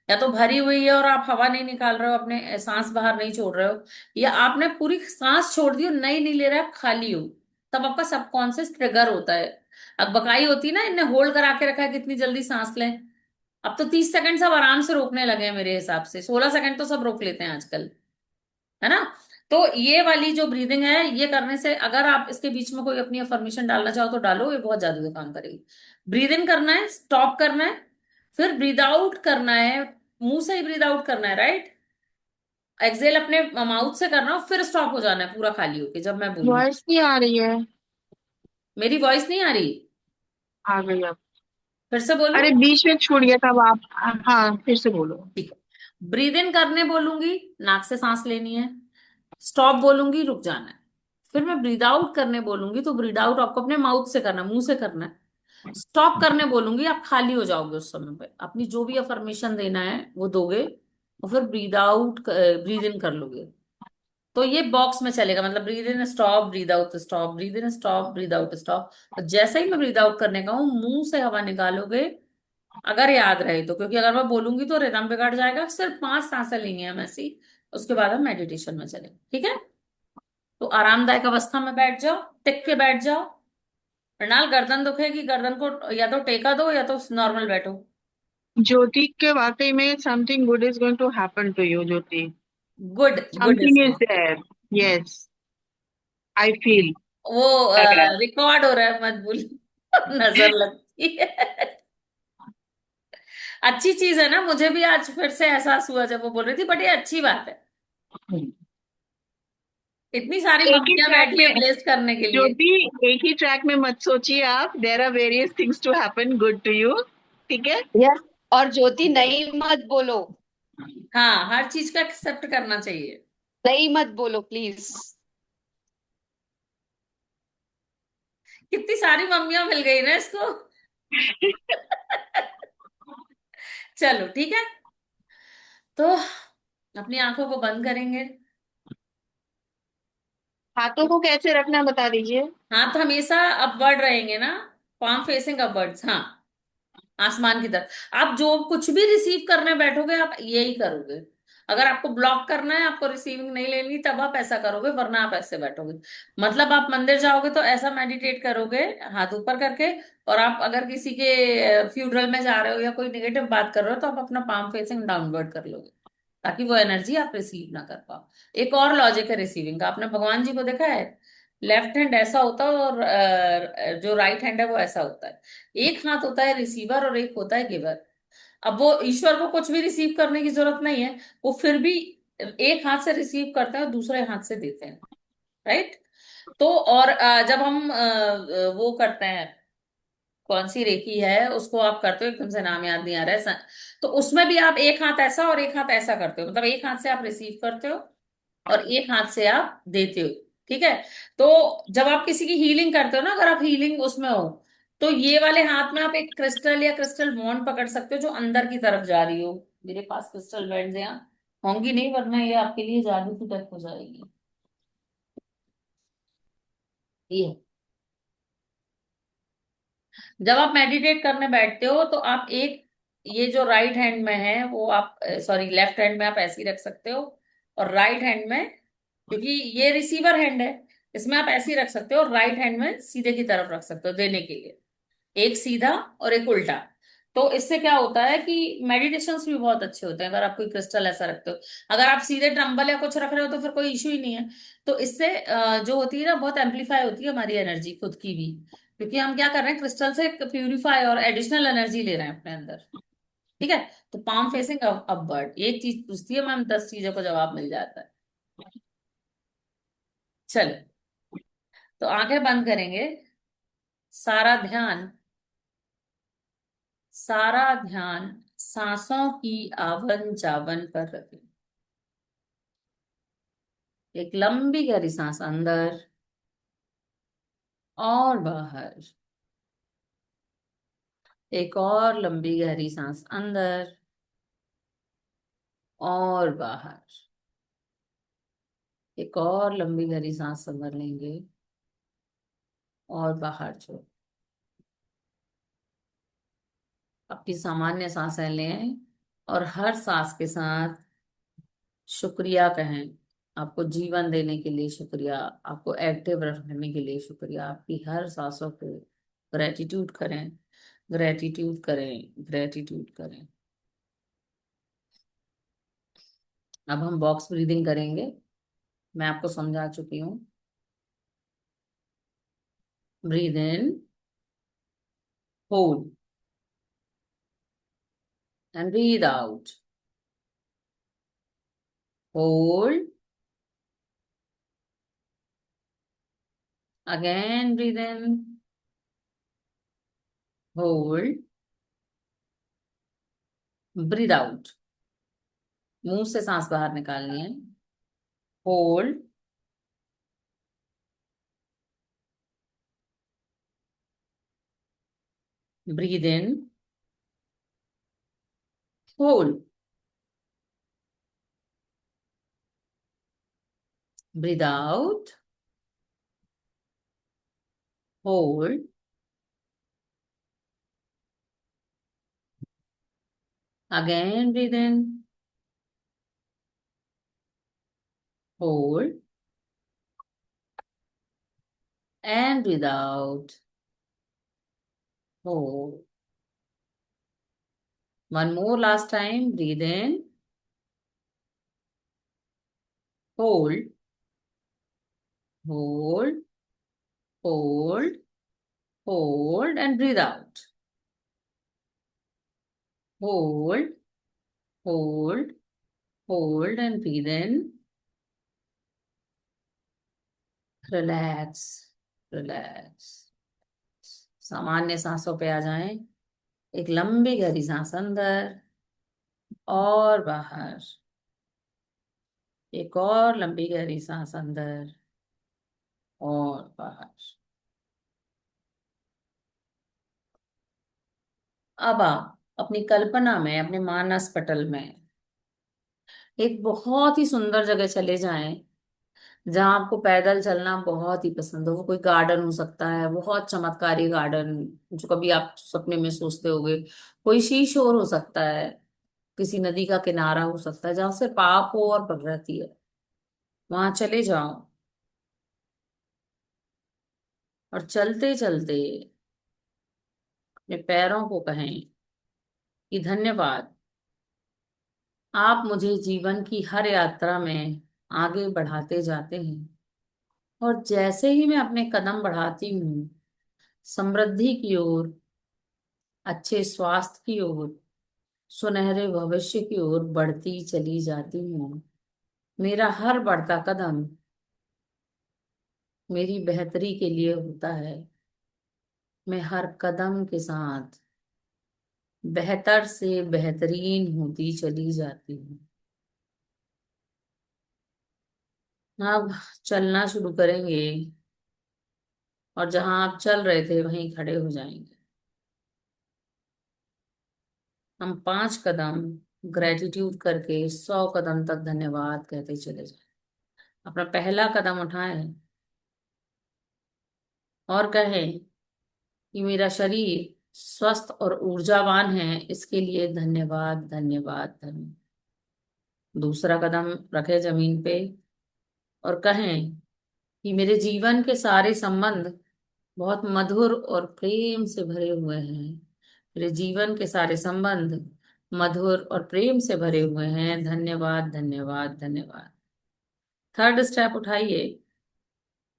या तो भरी हुई है और आप हवा नहीं निकाल रहे हो, अपने सांस बाहर नहीं छोड़ रहे हो, या आपने पूरी सांस छोड़ दी हो, नहीं नहीं ले रहे, आप खाली हो, तब आपका सबकॉन्शियस ट्रिगर होता है। अब बकाई होती है ना, इनने होल्ड करा के रखा है कितनी जल्दी सांस लें। अब तो 30 सेकंड सब आराम से रोकने लगे हैं, मेरे हिसाब से 16 सेकंड तो सब रोक लेते हैं आजकल। है ना? तो ये वाली जो ब्रीदिंग है, ये करने से अगर आप इसके बीच में कोई अपनी अफर्मेशन डालना चाहो तो डालो, ये बहुत जादू का काम करेगी। ब्रीद इन करना है, स्टॉप करना है, फिर ब्रीद आउट करना है। मुंह से ही ब्रीद आउट करना है, राइट? एक्सेल अपने माउथ से करना है, फिर स्टॉप हो जाना है पूरा खाली होके जब मैं बोलूं। वॉइस नहीं आ रही है। मेरी वॉइस नहीं आ रही? आ गई अब। फिर से बोलूं? अरे बीच में छूट गया था अब आप। हाँ फिर से बोलो। ठीक है। ब्रीद इन करने बोलूंगी, नाक से सांस लेनी है। स्टॉप बोलूंगी, रुक जाना है। फिर मैं ब्रीद आउट करने बोलूंगी तो ब्रीद आउट आपको अपने माउथ से करना है, मुंह से करना है। स्टॉप करने बोलूंगी, आप खाली हो जाओगे उस समय पे, अपनी जो भी अफर्मेशन देना है वो दोगे। और फिर ब्रीद आउट, ब्रीद इन कर लोगे। तो ये बॉक्स में चलेगा, मतलब breathe in stop, breathe out stop, breathe in stop, breathe out stop. और जैसे ही मैं ब्रीद आउट करने का हूं, मुंह से हवा निकालोगे। अगर याद रहे तो, क्योंकि अगर मैं बोलूंगी तो रिदम बिगड़ जाएगा। सिर्फ 5 सांसें लेंगे हम ऐसी। उसके बाद हम मेडिटेशन में चलेंगे, ठीक है? तो आरामदायक अवस्था में बैठ जाओ। टिक के बैठ जाओ। प्रणाल, गर्दन दुखेगी, गर्दन को या तो टेका दो या तो नॉर्मल बैठो। ज्योति के वाकई में something good is going to happen to you Jyoti. Good, good something is. Is there. Yes. I feel. वो लग रहा है। रिकॉर्ड हो रहा है, मत भूल। नजर लगती है। अच्छी चीज है ना, मुझे भी आज फिर से एहसास हुआ जब वो बोल रही थी, बट ये अच्छी बात है। इतनी सारी एक ही मम्मियां ट्रैक बैठी में, है ब्लेस करने के लिए। ज्योति, एक ही ट्रैक में मत सोचिए आप, there are various things to happen good to you, ठीक है। यस। और ज्योति नहीं मत बोलो। हाँ, हर चीज का एक्सेप्ट करना चाहिए। नहीं मत बोलो प्लीज। कितनी सारी मम्मियां मिल गई ना इसको। चलो ठीक है, तो अपनी आंखों को बंद करेंगे। हाथों को कैसे रखना बता दीजिए। हाथ हमेशा अपवर्ड रहेंगे ना, पाम फेसिंग अपवर्ड्स, हाँ, आसमान की तरफ। आप जो कुछ भी रिसीव करने बैठोगे आप यही करोगे। अगर आपको ब्लॉक करना है, आपको रिसीविंग नहीं लेनी, तब आप ऐसा करोगे, वरना आप ऐसे बैठोगे। मतलब आप मंदिर जाओगे तो ऐसा मेडिटेट करोगे, हाथ ऊपर करके। और आप अगर किसी के फ्यूनरल में जा रहे हो या कोई नेगेटिव बात कर रहे हो, तो आप अपना पाम फेसिंग डाउनवर्ड कर लोगे, ताकि वो एनर्जी आप रिसीव ना कर पाओ। एक और लॉजिक है रिसीविंग का, आपने भगवान जी को देखा है, लेफ्ट हैंड ऐसा होता है और जो राइट हैंड है वो ऐसा होता है। एक हाथ होता है रिसीवर और एक होता है गिवर। अब वो ईश्वर को कुछ भी रिसीव करने की जरूरत नहीं है, वो फिर भी एक हाथ से रिसीव करते हैं और दूसरे हाथ से देते हैं, राइट। तो और जब हम वो करते हैं, कौन सी रेखी है उसको आप करते हो, एकदम से नाम याद नहीं आ रहा है तो उसमें भी आप एक हाथ ऐसा और एक हाथ ऐसा करते हो, मतलब एक हाथ से आप रिसीव करते हो और एक हाथ से आप देते हो, ठीक है। तो जब आप किसी की हीलिंग करते हो ना, अगर आप हीलिंग उसमें हो, तो ये वाले हाथ में आप एक क्रिस्टल या क्रिस्टल बॉन्ड पकड़ सकते हो जो अंदर की तरफ जा रही हो। मेरे पास क्रिस्टल बैंड्स यहाँ होंगी नहीं, वरना ये आपके लिए जादू की तरफ हो जाएगी। ये जब आप मेडिटेट करने बैठते हो तो आप एक, ये जो राइट हैंड में है वो आप, सॉरी, लेफ्ट हैंड में आप ऐसे ही रख सकते हो, और राइट हैंड में, क्योंकि ये रिसीवर हैंड है, इसमें आप ऐसे ही रख सकते हो, और राइट हैंड में सीधे की तरफ रख सकते हो देने के लिए, एक सीधा और एक उल्टा। तो इससे क्या होता है कि मेडिटेशंस भी बहुत अच्छे होते हैं अगर आप कोई क्रिस्टल ऐसा रखते हो। अगर आप सीधे ट्रम्बल या कुछ रख रहे हो तो फिर कोई इशू ही नहीं है। तो इससे जो होती है ना, बहुत एम्पलीफाई होती है हमारी एनर्जी खुद की भी, क्योंकि हम क्या कर रहे हैं, क्रिस्टल से प्यूरिफाई और एडिशनल एनर्जी ले रहे हैं अपने अंदर, ठीक है। तो पाम फेसिंग अपवर्ड, एक चीज पूछती है मैम, 10 चीजों को जवाब मिल जाता है। चलो, तो आंखें बंद करेंगे, सारा ध्यान, सारा ध्यान सांसों की आवन जावन पर रखें। एक लंबी गहरी सांस अंदर और बाहर, एक और लंबी गहरी सांस अंदर और बाहर, एक और लंबी गहरी सांस अंदर लेंगे और बाहर छोड़। अपनी सामान्य सांसें लें और हर सांस के साथ शुक्रिया कहें। आपको जीवन देने के लिए शुक्रिया, आपको एक्टिव रखने के लिए शुक्रिया, आपकी हर सांसों को ग्रेटिट्यूड करें, ग्रेटिट्यूड करें, ग्रेटिट्यूड करें। अब हम बॉक्स ब्रीदिंग करेंगे, मैं आपको समझा चुकी हूँ। Breathe in, hold and breathe out, hold, again breathe in, hold, breathe out. मुंह से सांस बाहर निकालनी है, hold, breathe in, hold, breathe out, hold, again breathe in, hold and breathe out. Hold. One more last time. Breathe in. Hold. Hold. Hold. Hold and breathe out. Hold. Hold. Hold and breathe in. Relax, relax. सामान्य सांसों पे आ जाएं। एक लंबी गहरी सांस अंदर और बाहर। एक और लंबी गहरी सांस अंदर और बाहर। अब आप अपनी कल्पना में, अपने मानस पटल में एक बहुत ही सुंदर जगह चले जाएं, जहां आपको पैदल चलना बहुत ही पसंद हो। वो कोई गार्डन हो सकता है, बहुत चमत्कारी गार्डन जो कभी आप सपने में सोचते होगे। कोई शीशोर हो सकता है, किसी नदी का किनारा हो सकता है, जहां सिर्फ आप हो और प्रकृति है। वहां चले जाओ और चलते चलते अपने पैरों को कहें कि धन्यवाद, आप मुझे जीवन की हर यात्रा में आगे बढ़ाते जाते हैं। और जैसे ही मैं अपने कदम बढ़ाती हूँ, समृद्धि की ओर, अच्छे स्वास्थ्य की ओर, सुनहरे भविष्य की ओर बढ़ती चली जाती हूँ। मेरा हर बढ़ता कदम मेरी बेहतरी के लिए होता है। मैं हर कदम के साथ बेहतर से बेहतरीन होती चली जाती हूँ। अब चलना शुरू करेंगे और जहां आप चल रहे थे वहीं खड़े हो जाएंगे। हम 5 कदम ग्रेटिट्यूड करके 100 कदम तक धन्यवाद कहते चले जाएं। अपना पहला कदम उठाएं और कहें कि मेरा शरीर स्वस्थ और ऊर्जावान है, इसके लिए धन्यवाद, धन्यवाद, धन्यवाद। दूसरा कदम रखें जमीन पे और कहें कि मेरे जीवन के सारे संबंध बहुत मधुर और प्रेम से भरे हुए हैं। मेरे जीवन के सारे संबंध मधुर और प्रेम से भरे हुए हैं। धन्यवाद, धन्यवाद, धन्यवाद। थर्ड स्टेप उठाइए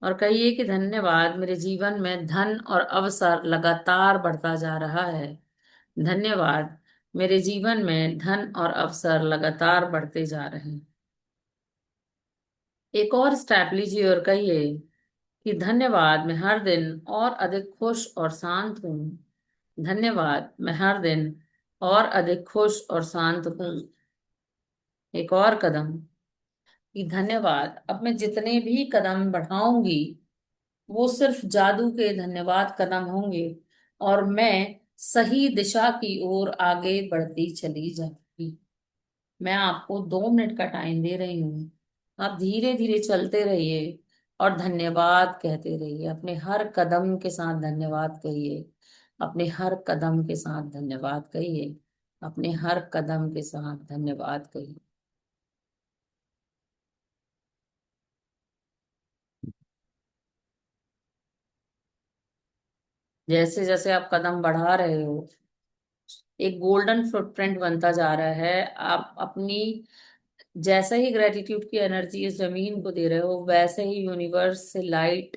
और कहिए कि धन्यवाद, मेरे जीवन में धन और अवसर लगातार बढ़ता जा रहा है। धन्यवाद, मेरे जीवन में धन और अवसर लगातार बढ़ते जा रहे हैं। एक और स्टेप लीजिए और कहिए कि धन्यवाद, मैं हर दिन और अधिक खुश और शांत हूँ। धन्यवाद, मैं हर दिन और अधिक खुश और शांत हूँ। एक और कदम कि धन्यवाद, अब मैं जितने भी कदम बढ़ाऊंगी वो सिर्फ जादू के धन्यवाद कदम होंगे और मैं सही दिशा की ओर आगे बढ़ती चली जाऊंगी। मैं आपको 2 मिनट का टाइम दे रही हूँ। आप धीरे धीरे चलते रहिए और धन्यवाद कहते रहिए। अपने हर कदम के साथ धन्यवाद कहिए। अपने हर कदम के साथ धन्यवाद कहिए। अपने हर कदम के साथ धन्यवाद कहिए। जैसे जैसे आप कदम बढ़ा रहे हो, एक गोल्डन फुटप्रिंट बनता जा रहा है। आप अपनी जैसे ही ग्रेटिट्यूड की एनर्जी इस जमीन को दे रहे हो, वैसे ही यूनिवर्स से लाइट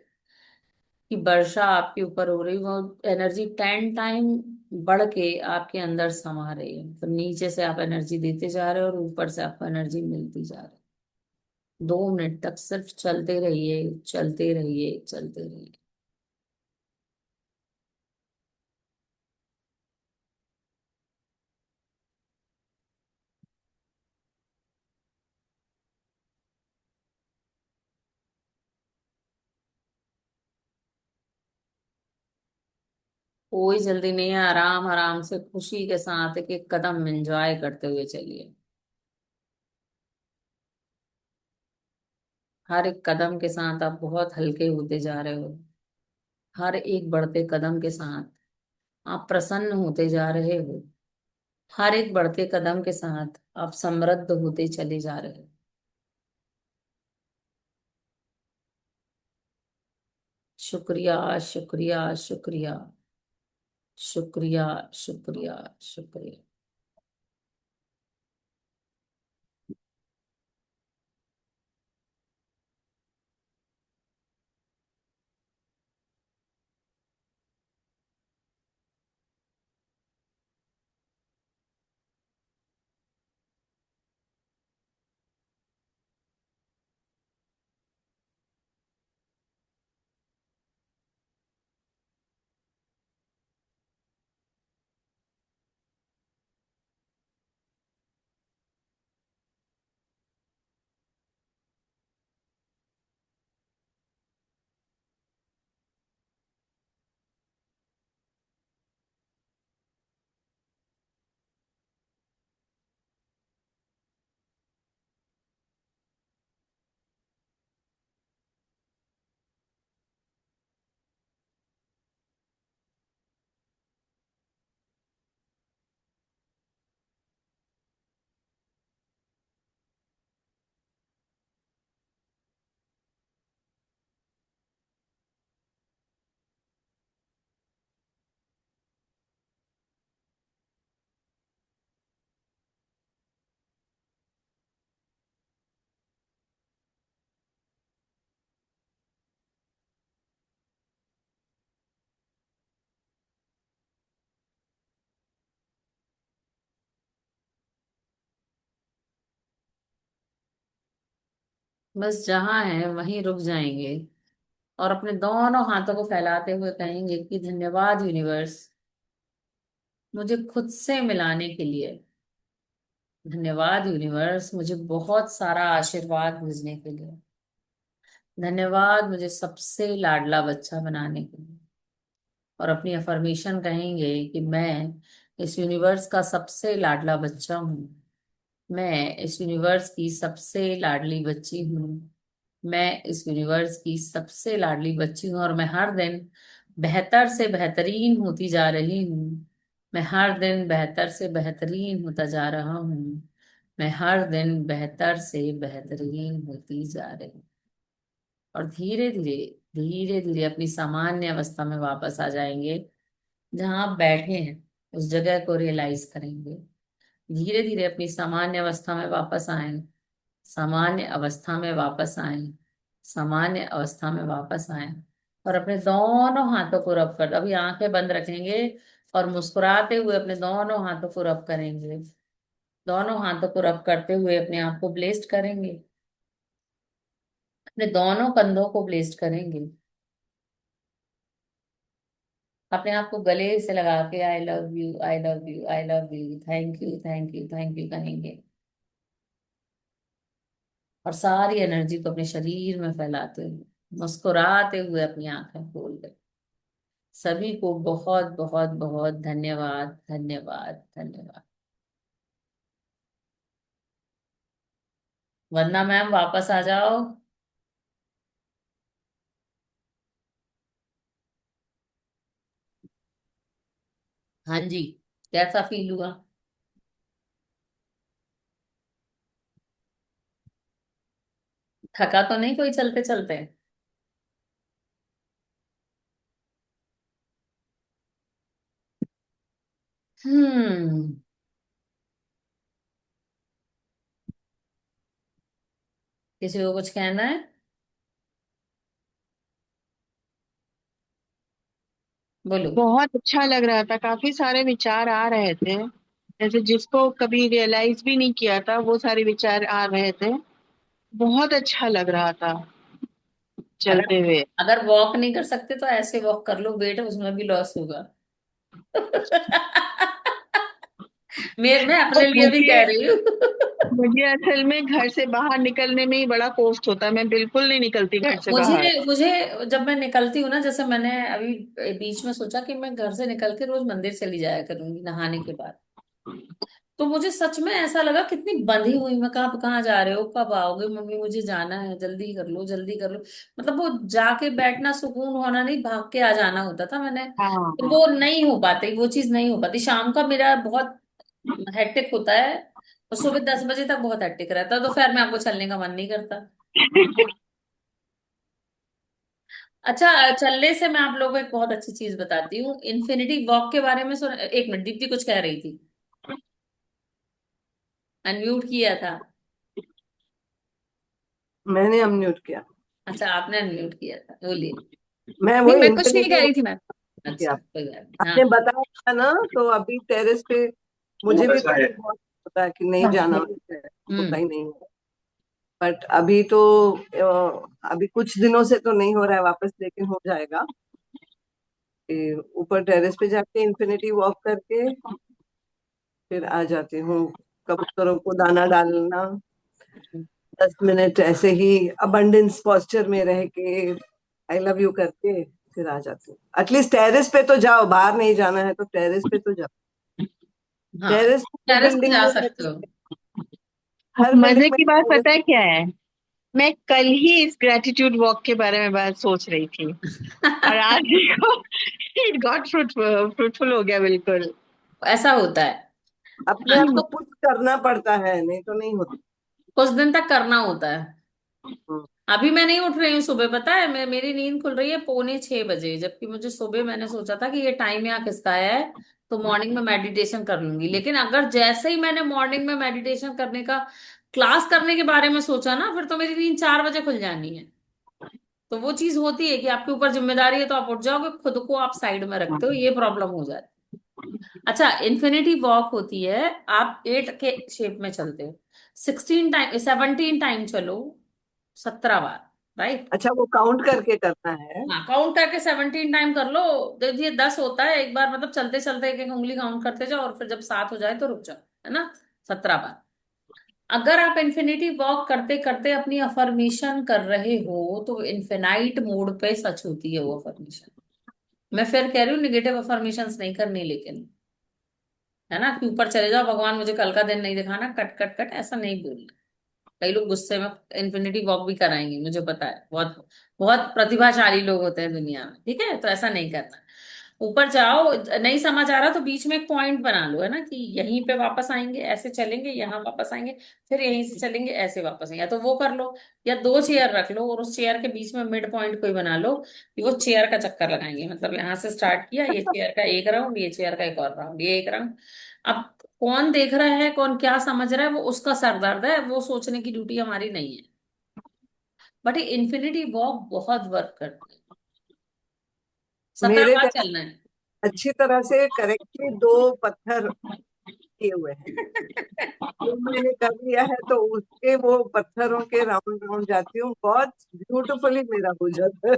की वर्षा आपके ऊपर हो रही। वो एनर्जी 10 टाइम बढ़ के आपके अंदर समा रही है। तो नीचे से आप एनर्जी देते जा रहे हो और ऊपर से आपको एनर्जी मिलती जा रही है। 2 मिनट तक सिर्फ चलते रहिए, चलते रहिए, चलते रहिए। कोई जल्दी नहीं है, आराम आराम से खुशी के साथ एक एक कदम एंजॉय करते हुए चलिए। हर एक कदम के साथ आप बहुत हल्के होते जा रहे हो। हर एक बढ़ते कदम के साथ आप प्रसन्न होते जा रहे हो। हर एक बढ़ते कदम के साथ आप समृद्ध होते चले जा रहे हो। शुक्रिया, शुक्रिया, शुक्रिया, शुक्रिया, शुक्रिया, शुक्रिया। बस जहां है वहीं रुक जाएंगे और अपने दोनों हाथों को फैलाते हुए कहेंगे कि धन्यवाद यूनिवर्स, मुझे खुद से मिलाने के लिए। धन्यवाद यूनिवर्स, मुझे बहुत सारा आशीर्वाद भेजने के लिए। धन्यवाद मुझे सबसे लाडला बच्चा बनाने के लिए। और अपनी अफर्मेशन कहेंगे कि मैं इस यूनिवर्स का सबसे लाडला बच्चा हूँ। मैं इस यूनिवर्स की सबसे लाडली बच्ची हूँ। मैं इस यूनिवर्स की सबसे लाडली बच्ची हूँ और मैं हर दिन बेहतर से बेहतरीन होती जा रही हूँ। मैं हर दिन बेहतर से बेहतरीन होता जा रहा हूँ। मैं हर दिन बेहतर से बेहतरीन होती जा रही हूँ। और धीरे धीरे, धीरे धीरे अपनी सामान्य अवस्था में वापस आ जाएंगे। जहां आप बैठे हैं उस जगह को रियलाइज करेंगे। धीरे धीरे अपनी सामान्य अवस्था में वापस आए। सामान्य अवस्था में वापस आए। सामान्य अवस्था में वापस आए। और अपने दोनों हाथों को रब कर, अभी आंखें बंद रखेंगे और मुस्कुराते हुए अपने दोनों हाथों को रब करेंगे। दोनों हाथों को रब करते हुए अपने आप को ब्लेस्ड करेंगे। अपने दोनों कंधों को ब्लेस्ड करेंगे। अपने आप को गले से लगा के I love you, I love you, I love you, thank you, thank you, thank you कहेंगे। और सारी एनर्जी को अपने शरीर में फैलाते हुए, मुस्कुराते हुए अपनी आंखें खोल दे। सभी को बहुत बहुत बहुत धन्यवाद, धन्यवाद, धन्यवाद। वंदना मैम वापस आ जाओ। हाँ जी, कैसा फील हुआ? थका तो नहीं कोई चलते चलते? हम्म। किसी को कुछ कहना है? बोलो। बहुत अच्छा लग रहा था, काफी सारे विचार आ रहे थे, जैसे जिसको कभी रियलाइज भी नहीं किया था वो सारे विचार आ रहे थे। बहुत अच्छा लग रहा था अगर चलते हुए। अगर वॉक नहीं कर सकते तो ऐसे वॉक कर लो, वेट उसमें भी लॉस होगा। मैं अपने लिए भी मुझे कह रही हूँ। मुझे असल में घर से बाहर निकलने में ही बड़ा कोफ्त होता है, मैं बिल्कुल नहीं निकलती घर से बाहर। मुझे मुझे जब मैं निकलती हूँ ना, जैसे मैंने अभी बीच में सोचा कि मैं घर से निकल के रोज मंदिर चली जाया करूंगी नहाने के बाद। तो मुझे सच में ऐसा लगा कितनी बंधी हुई मैं, कहाँ कहाँ जा रहे हो, कब आओगे मम्मी, मुझे जाना है, जल्दी कर लो, जल्दी कर लो। मतलब वो जाके बैठना सुकून होना नहीं, भाग के आ जाना होता था मैंने। तो हाँ। वो नहीं हो पाती, वो चीज नहीं हो पाती। शाम का मेरा बहुत हेक्टिक होता है और सुबह 10 बजे तक बहुत हेक्टिक रहता है। दोपहर में आपको चलने का मन नहीं करता। अच्छा, चलने से मैं आप लोगों को एक बहुत अच्छी चीज बताती हूँ। इन्फिनिटी वॉक के बारे में सुन, एक मिनट, दीप्ति कुछ कह रही थी। अनम्यूट किया था। मैंने अनम्यूट किया। अच्छा, आपने अनम्यूट किया था, बोलिए। मैं नहीं, वही मैं कुछ नहीं इन्फिनिटी कह रही थी मैम। किया। अच्छा, कोई बात नहीं, हाँ। आपने बताया था ना, तो अभी टेरेस पे मुझे भी पहले बहुत होता है कि नहीं जाना है, होता हम्म। ही नहीं है। बट अभी तो अभी कुछ दिनों से तो नहीं हो रहा है वापस, लेकिन हो जाएगा। ऊपर टेरेस पे जाके इन्फिनिटी वॉक करके फिर आ जाती हूँ। कबूतरों को दाना डालना, 10 मिनट ऐसे ही अबंडेंस पोस्चर में रह के आई लव यू करके फिर आ जाती हूँ। एटलीस्ट टेरेस पे तो जाओ, बाहर नहीं जाना है तो टेरेस पे तो जाओ। हाँ, टेरेस हर टेरेस पे बिल्डिंग जा में सकते हो। हर मजे बिल्डिंग में की बात टेरेस। पता है क्या है? मैं कल ही इस ग्रेटिट्यूड वॉक के बारे में बात सोच रही थी, और आज देखो इट गॉट फ्रूटफुल हो गया बिल्कुल। ऐसा होता है। अपने आप हाँ, को पुश करना पड़ता है, नहीं तो नहीं होता। कुछ दिन तक करना होता है। हम्म। अभी मैं नहीं उठ रही हूँ सुबह, पता है, मेरी नींद खुल रही है 5:45, जबकि मुझे सुबह मैंने सोचा था कि ये टाइम यहाँ किसका है, तो मॉर्निंग में मेडिटेशन कर लूंगी। लेकिन अगर जैसे ही मैंने मॉर्निंग में मेडिटेशन करने का, क्लास करने के बारे में सोचा ना, फिर तो मेरी नींद 4 बजे खुल जानी है। तो वो चीज होती है कि आपके ऊपर जिम्मेदारी है तो आप उठ जाओगे, खुद को आप साइड में रखते हो, ये प्रॉब्लम हो जाती है। अच्छा, इन्फिनिटी वॉक होती है, आप 8 के शेप में चलते हो। 16 टाइम, 17 टाइम चलो, 17 बार, राइट। अच्छा, वो काउंट करके करना है? हाँ, काउंट करके 17 टाइम कर लो। देखिए 10 होता है एक बार, मतलब चलते चलते एक एक उंगली काउंट करते जाओ, और फिर जब 7 हो जाए तो रुक जाओ, है ना। 17 बार। अगर आप इन्फिनिटी वॉक करते करते अपनी अफर्मेशन कर रहे हो तो इन्फिनाइट मोड पे सच होती है वो अफर्मेशन। मैं फिर कह रही हूँ निगेटिव अफर्मेशंस नहीं करनी, लेकिन है ना कि ऊपर चले जाओ भगवान मुझे कल का दिन नहीं दिखाना, कट कट कट, ऐसा नहीं बोलना। कई लोग गुस्से में इन्फिनिटी वॉक भी कराएंगे, मुझे पता है, बहुत बहुत प्रतिभाशाली लोग होते हैं दुनिया में, ठीक है, तो ऐसा नहीं करना। ऊपर जाओ, नहीं समझ आ रहा तो बीच में एक पॉइंट बना लो, है ना, कि यहीं पे वापस आएंगे, ऐसे चलेंगे, यहाँ वापस आएंगे, फिर यहीं से चलेंगे, ऐसे वापस आएंगे, या तो वो कर लो, या दो चेयर रख लो और उस चेयर के बीच में मिड पॉइंट कोई बना लो कि वो चेयर का चक्कर लगाएंगे, मतलब यहाँ से स्टार्ट किया, ये चेयर का एक राउंड, ये चेयर का एक और राउंड, ये एक राउंड। अब कौन देख रहा है, कौन क्या समझ रहा है, वो उसका सरदर्द है, वो सोचने की ड्यूटी हमारी नहीं है। बट ये इन्फिनिटी वॉक बहुत वर्क करती है। 17 मेरे बार घर चलना है। अच्छी तरह से करेक्टली दो पत्थर किए हुए हैं, तो मैंने कर लिया है, तो उसके वो पत्थरों के राउंड राउंड जाती हूँ, बहुत ब्यूटीफुली मेरा हो जाता है।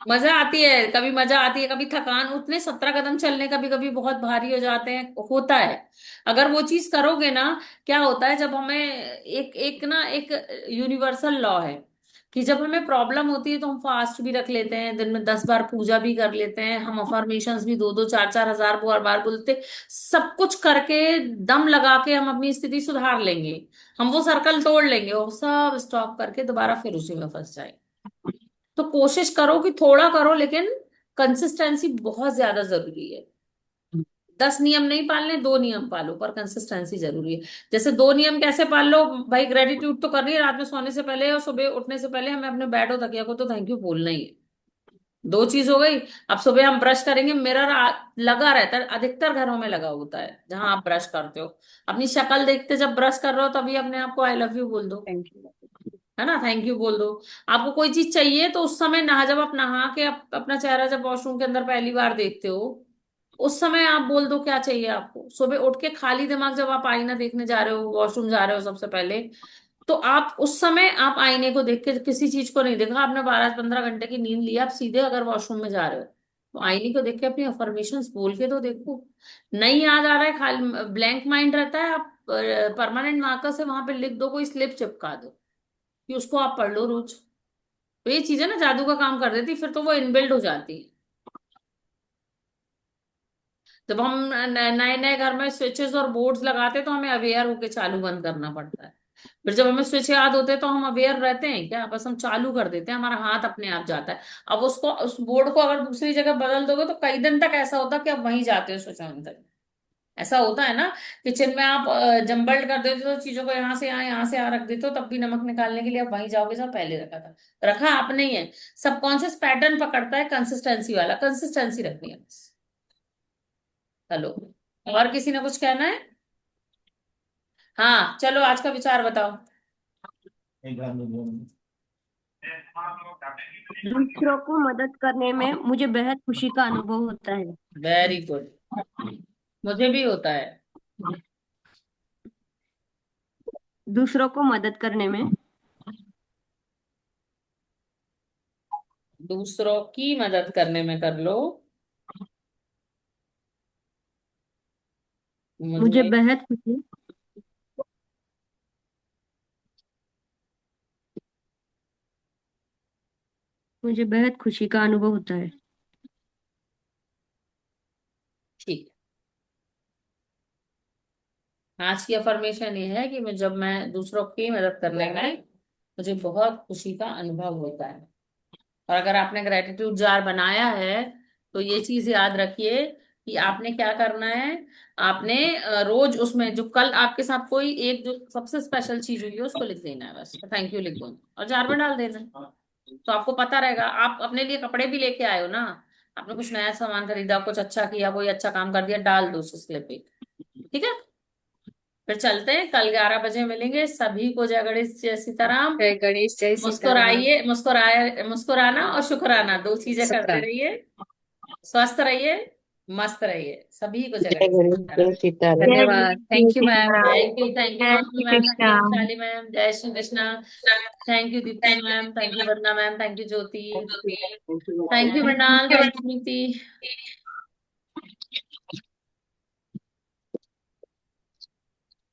मजा आती है, कभी मजा आती है, कभी थकान, उतने 17 कदम चलने कभी कभी बहुत भारी हो जाते हैं, होता है। अगर वो चीज करोगे ना, क्या होता है जब हमें एक एक ना एक यूनिवर्सल लॉ है कि जब हमें प्रॉब्लम होती है तो हम फास्ट भी रख लेते हैं, दिन में 10 बार पूजा भी कर लेते हैं, हम अफर्मेशंस भी 2-2 4-4 हजार बार बोलते, सब कुछ करके दम लगा के हम अपनी स्थिति सुधार लेंगे, हम वो सर्कल तोड़ लेंगे और सब स्टॉप करके दोबारा फिर उसी में फंस जाएंगे। तो कोशिश करो कि थोड़ा करो, लेकिन कंसिस्टेंसी बहुत ज्यादा जरूरी है। 10 नियम नहीं पालने, 2 नियम पालो, पर कंसिस्टेंसी जरूरी है। जैसे 2 नियम कैसे पाल लो भाई, ग्रेटिट्यूड तो करनी है रात में सोने से पहले और सुबह उठने से पहले, हमें अपने बेड और तकिया को तो थैंक यू बोलना ही है। 2 चीज हो गई। अब सुबह हम ब्रश करेंगे, मिरर लगा रहता है, अधिकतर घरों में लगा होता है जहां आप ब्रश करते हो, अपनी शक्ल देखते जब ब्रश कर रहे हो तभी अपने आप को आई लव यू बोल दो, थैंक यू। है ना, थैंक यू बोल दो। आपको कोई चीज चाहिए तो उस समय नहा, जब आप नहा के अपना चेहरा जब वॉशरूम के अंदर पहली बार देखते हो, उस समय आप बोल दो क्या चाहिए आपको। सुबह उठ के खाली दिमाग जब आप आईना देखने जा रहे हो, वॉशरूम जा रहे हो सबसे पहले, तो आप उस समय आप आईने को देख के, किसी चीज को नहीं देखा आपने, 12-15 घंटे की नींद ली, आप सीधे अगर वॉशरूम में जा रहे हो तो आईने को देख के अपनी अफर्मेशंस बोल के तो देखो। नहीं याद आ रहा है, खाली ब्लैंक माइंड रहता है, आप परमानेंट मार्कर से वहां पे लिख दो, कोई स्लिप चिपका दो कि उसको आप पढ़ लो रोज। तो ये चीजें ना जादू का काम कर देती, फिर तो वो इनबिल्ड हो जाती है। जब हम नए नए घर में स्विचेस और बोर्ड्स लगाते हैं तो हमें अवेयर होके चालू बंद करना पड़ता है। फिर जब हमें स्विच याद होते हैं तो हम अवेयर रहते हैं क्या, बस हम चालू कर देते हैं, हमारा हाथ अपने आप जाता है। अब उसको, उस बोर्ड को अगर दूसरी जगह बदल दोगे तो कई दिन तक ऐसा होता है कि आप वहीं जाते हो स्विच ऑन करने। ऐसा होता है ना, किचन में आप जम्बल्ड कर देते हो चीजों को, यहाँ से यहाँ रख देते हो, तब भी नमक निकालने के लिए आप वहीं जाओगे जहाँ पहले रखा था। रखा आपने ही है। सबकॉन्शियस पैटर्न पकड़ता है कंसिस्टेंसी वाला, कंसिस्टेंसी रखनी है बस। चलो, और किसी ने कुछ कहना है? हाँ चलो, आज का विचार बताओ। दूसरों को मदद करने में मुझे बेहद खुशी का अनुभव होता है। Very good. मुझे भी होता है। दूसरों को मदद करने में दूसरों की मदद करने में कर लो। मुझे मुझे बेहद खुशी मुझे बेहद खुशी का अनुभव होता है। ठीक है, आज की अफर्मेशन ये है कि मैं दूसरों की मदद करने में मुझे बहुत खुशी का अनुभव होता है। और अगर आपने ग्रेटिट्यूड जार बनाया है तो ये चीज याद रखिए कि आपने क्या करना है। आपने रोज उसमें जो कल आपके साथ कोई एक जो सबसे स्पेशल चीज हुई है उसको लिख देना है, बस थैंक यू लिख दो और जार में डाल देना है। तो आपको पता रहेगा। आप अपने लिए कपड़े भी लेके आए हो ना, आपने कुछ नया सामान खरीदा, कुछ अच्छा किया, कोई अच्छा काम कर दिया, डाल दो उस स्लिप पे। ठीक है, फिर चलते हैं, कल 11 बजे मिलेंगे। सभी को जय गणेश जय सीताराम। जय गणेश जय सीताराम। मुस्कुराइए, मुस्कुराना और शुक्राना, 2 चीजें करते शुक्रान। रहिए। स्वस्थ रहिए। मस्त रहिए, सभी को जय जगह गुरु, सीताराम। जय सीताराम। धन्यवाद। Thank you ma'am. Thank you जय Mousami Shri ma'am, thank Krishna. You Vaishali ma'am, जय Shri Krishna. Thank you Deepti ma'am, thank you Vandana ma'am, thank you Jyoti, thank you. Thank you Mrinal, thank you नीति।